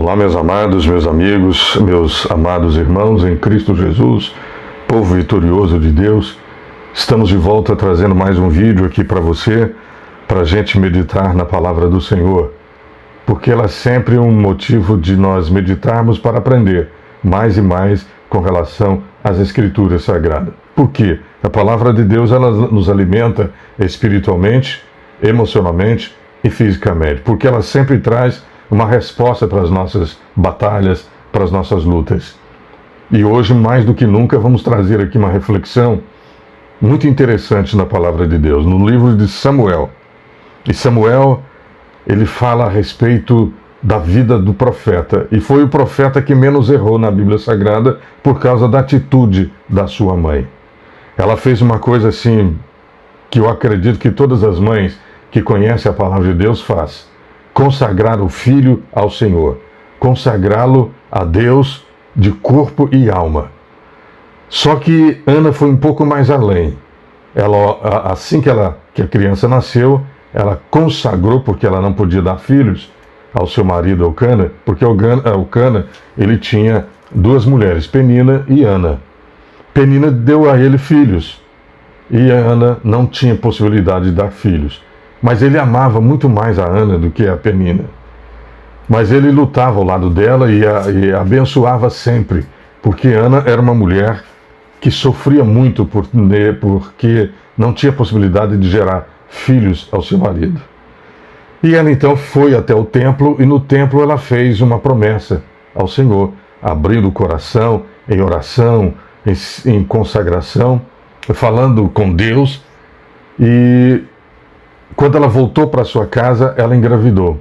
Olá, meus amados, meus amigos, meus amados irmãos em Cristo Jesus, povo vitorioso de Deus. Estamos de volta trazendo mais um vídeo aqui para você, para a gente meditar na palavra do Senhor, porque ela é sempre um motivo de nós meditarmos para aprender mais e mais com relação às Escrituras Sagradas. Por quê? A palavra de Deus ela nos alimenta espiritualmente, emocionalmente e fisicamente, porque ela sempre traz uma resposta para as nossas batalhas, para as nossas lutas. E hoje, mais do que nunca, vamos trazer aqui uma reflexão muito interessante na palavra de Deus, no livro de Samuel. E Samuel, ele fala a respeito da vida do profeta, e foi o profeta que menos errou na Bíblia Sagrada por causa da atitude da sua mãe. Ela fez uma coisa assim, que eu acredito que todas as mães que conhecem a palavra de Deus fazem: consagrar o filho ao Senhor, consagrá-lo a Deus de corpo e alma. Só que Ana foi um pouco mais além. Ela, assim que a criança nasceu, ela consagrou, porque ela não podia dar filhos ao seu marido Elcana, porque Elcana ele tinha duas mulheres, Penina e Ana. Penina deu a ele filhos e a Ana não tinha possibilidade de dar filhos. Mas ele amava muito mais a Ana do que a Penina. Mas ele lutava ao lado dela e a abençoava sempre, porque Ana era uma mulher que sofria muito porque não tinha possibilidade de gerar filhos ao seu marido. E ela então foi até o templo, e no templo ela fez uma promessa ao Senhor, abrindo o coração em oração, em consagração, falando com Deus. E quando ela voltou para sua casa, ela engravidou.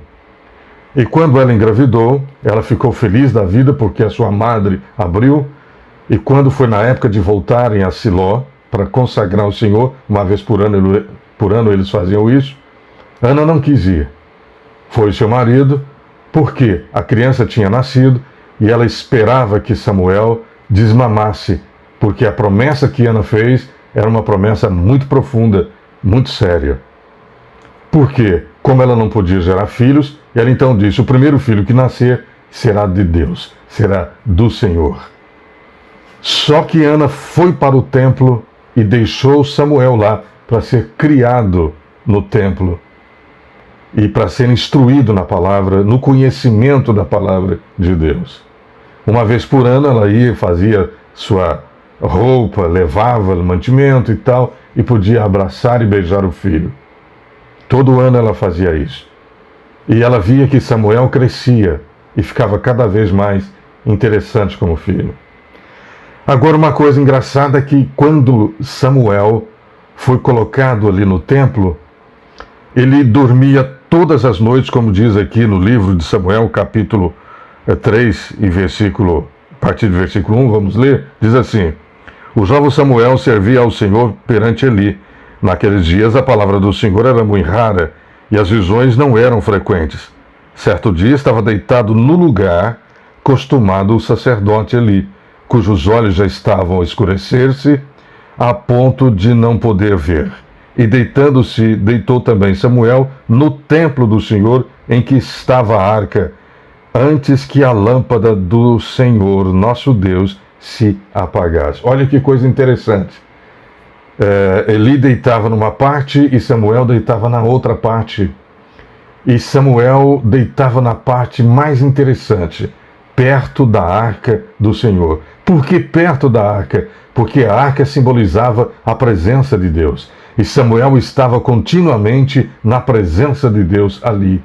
E quando ela engravidou, ela ficou feliz da vida porque a sua madre abriu. E quando foi na época de voltarem a Siló para consagrar o Senhor, uma vez por ano eles faziam isso, Ana não quis ir. Foi seu marido, porque a criança tinha nascido e ela esperava que Samuel desmamasse, porque a promessa que Ana fez era uma promessa muito profunda, muito séria. Porque, como ela não podia gerar filhos, ela então disse: o primeiro filho que nascer será de Deus, será do Senhor. Só que Ana foi para o templo e deixou Samuel lá para ser criado no templo e para ser instruído na palavra, no conhecimento da palavra de Deus. Uma vez por ano ela ia, fazia sua roupa, levava mantimento e tal, e podia abraçar e beijar o filho. Todo ano ela fazia isso. E ela via que Samuel crescia e ficava cada vez mais interessante como filho. Agora, uma coisa engraçada é que quando Samuel foi colocado ali no templo, ele dormia todas as noites, como diz aqui no livro de Samuel, capítulo 3, e a partir do versículo 1, vamos ler, diz assim: o jovem Samuel servia ao Senhor perante Eli. Naqueles dias a palavra do Senhor era muito rara e as visões não eram frequentes. Certo dia estava deitado no lugar costumado o sacerdote Eli, cujos olhos já estavam a escurecer-se a ponto de não poder ver. E deitando-se, deitou também Samuel no templo do Senhor em que estava a arca, antes que a lâmpada do Senhor, nosso Deus, se apagasse. Olha que coisa interessante. Eli deitava numa parte e Samuel deitava na outra parte. E Samuel deitava na parte mais interessante, perto da arca do Senhor. Por que perto da arca? Porque a arca simbolizava a presença de Deus. E Samuel estava continuamente na presença de Deus ali.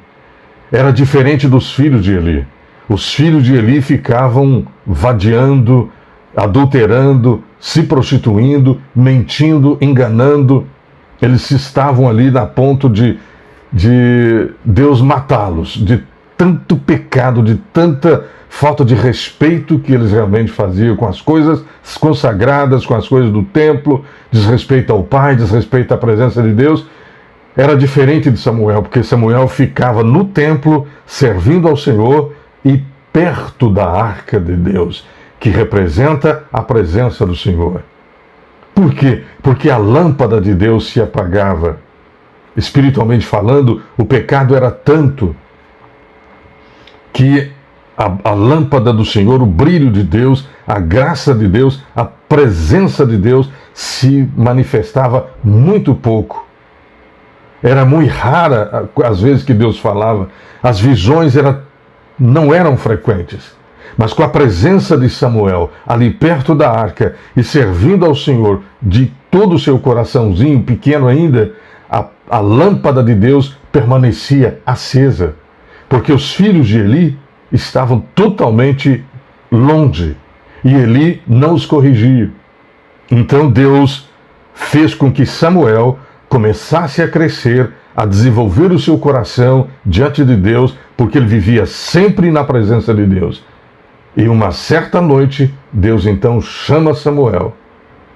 Era diferente dos filhos de Eli. Os filhos de Eli ficavam vadiando, adulterando, se prostituindo, mentindo, enganando. Eles estavam ali a ponto de Deus matá-los, de tanto pecado, de tanta falta de respeito que eles realmente faziam com as coisas consagradas, com as coisas do templo, desrespeito ao Pai, desrespeito à presença de Deus. Era diferente de Samuel, porque Samuel ficava no templo, servindo ao Senhor e perto da arca de Deus, que representa a presença do Senhor. Por quê? Porque a lâmpada de Deus se apagava. Espiritualmente falando, o pecado era tanto que a lâmpada do Senhor, o brilho de Deus, a graça de Deus, a presença de Deus se manifestava muito pouco. Era muito rara as vezes que Deus falava. As visões não eram frequentes. Mas com a presença de Samuel ali perto da arca e servindo ao Senhor de todo o seu coraçãozinho pequeno ainda, a lâmpada de Deus permanecia acesa. Porque os filhos de Eli estavam totalmente longe. E Eli não os corrigia. Então Deus fez com que Samuel começasse a crescer, a desenvolver o seu coração diante de Deus, porque ele vivia sempre na presença de Deus. E uma certa noite, Deus então chama Samuel.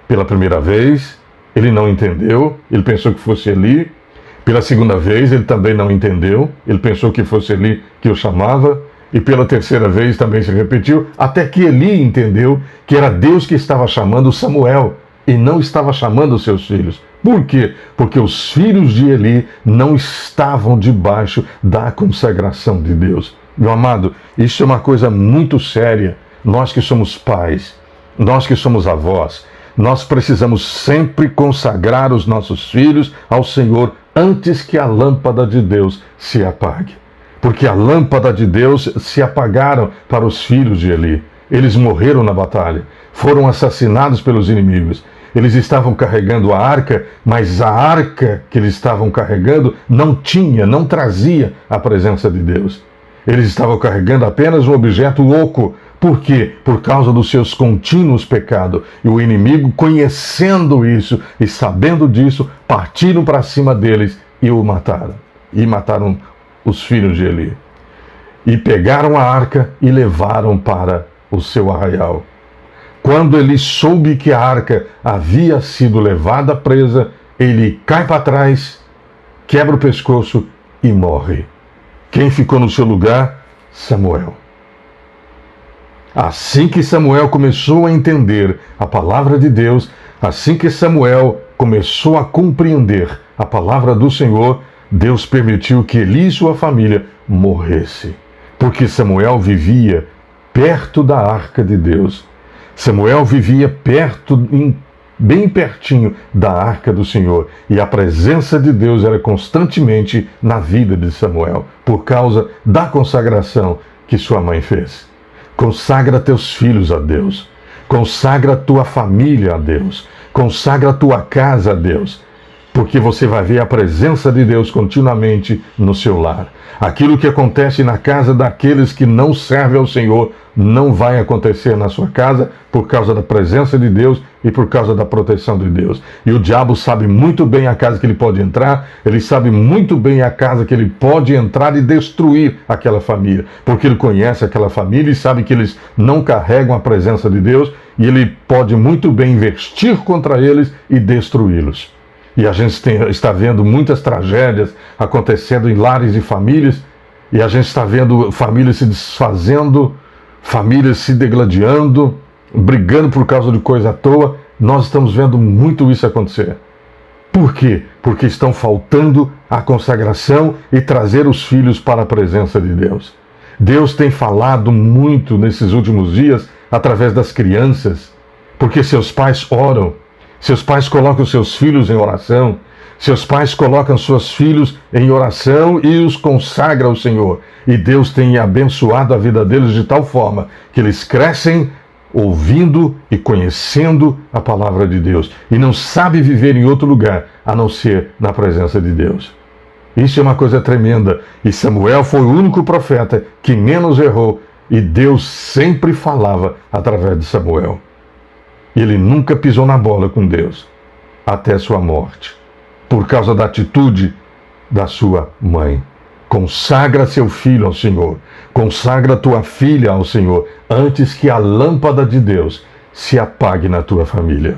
Pela primeira vez, ele não entendeu, ele pensou que fosse Eli. Pela segunda vez, ele também não entendeu, ele pensou que fosse Eli que o chamava. E pela terceira vez também se repetiu, até que Eli entendeu que era Deus que estava chamando Samuel e não estava chamando os seus filhos. Por quê? Porque os filhos de Eli não estavam debaixo da consagração de Deus. Meu amado, isso é uma coisa muito séria. Nós que somos pais, nós que somos avós, nós precisamos sempre consagrar os nossos filhos ao Senhor antes que a lâmpada de Deus se apague. Porque a lâmpada de Deus se apagaram para os filhos de Eli. Eles morreram na batalha, foram assassinados pelos inimigos. Eles estavam carregando a arca, mas a arca que eles estavam carregando não trazia a presença de Deus. Eles estavam carregando apenas um objeto oco. Por quê? Por causa dos seus contínuos pecados. E o inimigo, conhecendo isso e sabendo disso, partiram para cima deles e o mataram. E mataram os filhos de Eli. E pegaram a arca e levaram para o seu arraial. Quando ele soube que a arca havia sido levada presa, ele cai para trás, quebra o pescoço e morre. Quem ficou no seu lugar? Samuel. Assim que Samuel começou a entender a palavra de Deus, assim que Samuel começou a compreender a palavra do Senhor, Deus permitiu que Eli e sua família morressem. Porque Samuel vivia perto da arca de Deus. Samuel vivia bem pertinho da arca do Senhor. E a presença de Deus era constantemente na vida de Samuel, por causa da consagração que sua mãe fez. Consagra teus filhos a Deus. Consagra tua família a Deus. Consagra tua casa a Deus. Porque você vai ver a presença de Deus continuamente no seu lar. Aquilo que acontece na casa daqueles que não servem ao Senhor não vai acontecer na sua casa por causa da presença de Deus e por causa da proteção de Deus. E o diabo sabe muito bem a casa que ele pode entrar, ele sabe muito bem a casa que ele pode entrar e destruir aquela família. Porque ele conhece aquela família e sabe que eles não carregam a presença de Deus e ele pode muito bem investir contra eles e destruí-los. E a gente está vendo muitas tragédias acontecendo em lares e famílias, e a gente está vendo famílias se desfazendo, famílias se degladiando, brigando por causa de coisa à toa. Nós estamos vendo muito isso acontecer. Por quê? Porque estão faltando a consagração e trazer os filhos para a presença de Deus. Deus tem falado muito nesses últimos dias através das crianças, porque seus pais oram. Seus pais colocam seus filhos em oração. Seus pais colocam seus filhos em oração e os consagram ao Senhor. E Deus tem abençoado a vida deles de tal forma que eles crescem ouvindo e conhecendo a palavra de Deus. E não sabem viver em outro lugar a não ser na presença de Deus. Isso é uma coisa tremenda. E Samuel foi o único profeta que menos errou. E Deus sempre falava através de Samuel. Ele nunca pisou na bola com Deus, até sua morte, por causa da atitude da sua mãe. Consagra seu filho ao Senhor, consagra tua filha ao Senhor, antes que a lâmpada de Deus se apague na tua família.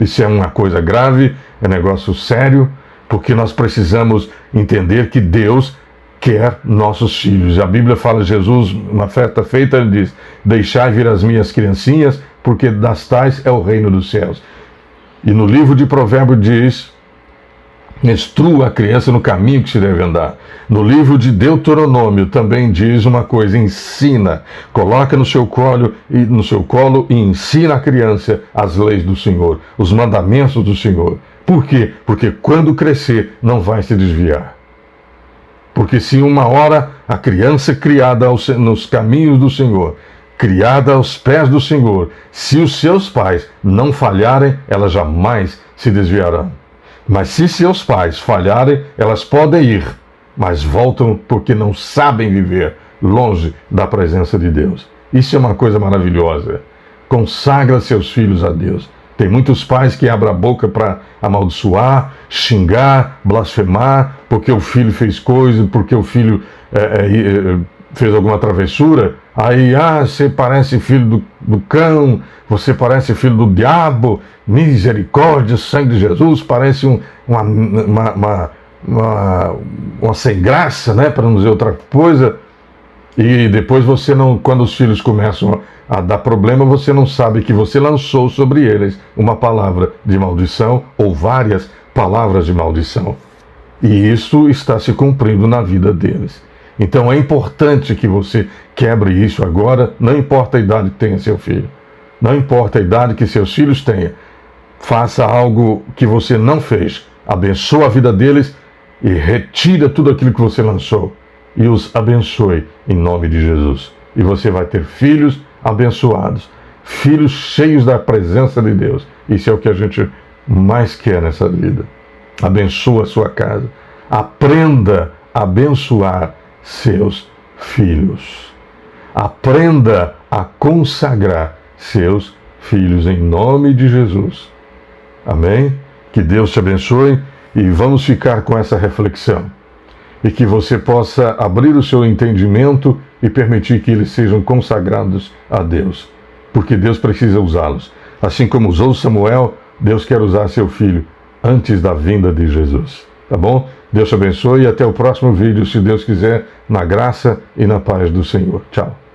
Isso é uma coisa grave, é negócio sério, porque nós precisamos entender que Deus quer nossos filhos. A Bíblia fala, Jesus, uma festa feita, ele diz, deixai vir as minhas criancinhas, porque das tais é o reino dos céus. E no livro de Provérbios diz Instrua a criança no caminho que se deve andar. No livro de Deuteronômio também diz uma coisa: ensina, coloca no seu colo e ensina a criança as leis do Senhor, os mandamentos do Senhor. Por quê? Porque quando crescer não vai se desviar. Porque se uma hora a criança criada nos caminhos do Senhor, criada aos pés do Senhor, se os seus pais não falharem, elas jamais se desviarão. Mas se seus pais falharem, elas podem ir, mas voltam porque não sabem viver longe da presença de Deus. Isso é uma coisa maravilhosa. Consagra seus filhos a Deus. Tem muitos pais que abrem a boca para amaldiçoar, xingar, blasfemar, porque o filho fez coisa, porque o filho fez alguma travessura. Aí, você parece filho do cão, você parece filho do diabo, misericórdia, sangue de Jesus, parece uma sem graça, né, para não dizer outra coisa. E depois você não, quando os filhos começam a dar problema, você não sabe que você lançou sobre eles uma palavra de maldição ou várias palavras de maldição. E isso está se cumprindo na vida deles. Então é importante que você quebre isso agora, não importa a idade que tenha seu filho. Não importa a idade que seus filhos tenham. Faça algo que você não fez. Abençoa a vida deles e retira tudo aquilo que você lançou. E os abençoe em nome de Jesus. E você vai ter filhos abençoados. Filhos cheios da presença de Deus. Isso é o que a gente mais quer nessa vida. Abençoa a sua casa. Aprenda a abençoar seus filhos. Aprenda a consagrar seus filhos em nome de Jesus. Amém? Que Deus te abençoe e vamos ficar com essa reflexão. E que você possa abrir o seu entendimento e permitir que eles sejam consagrados a Deus. Porque Deus precisa usá-los. Assim como usou Samuel, Deus quer usar seu filho antes da vinda de Jesus. Tá bom? Deus te abençoe e até o próximo vídeo, se Deus quiser, na graça e na paz do Senhor. Tchau.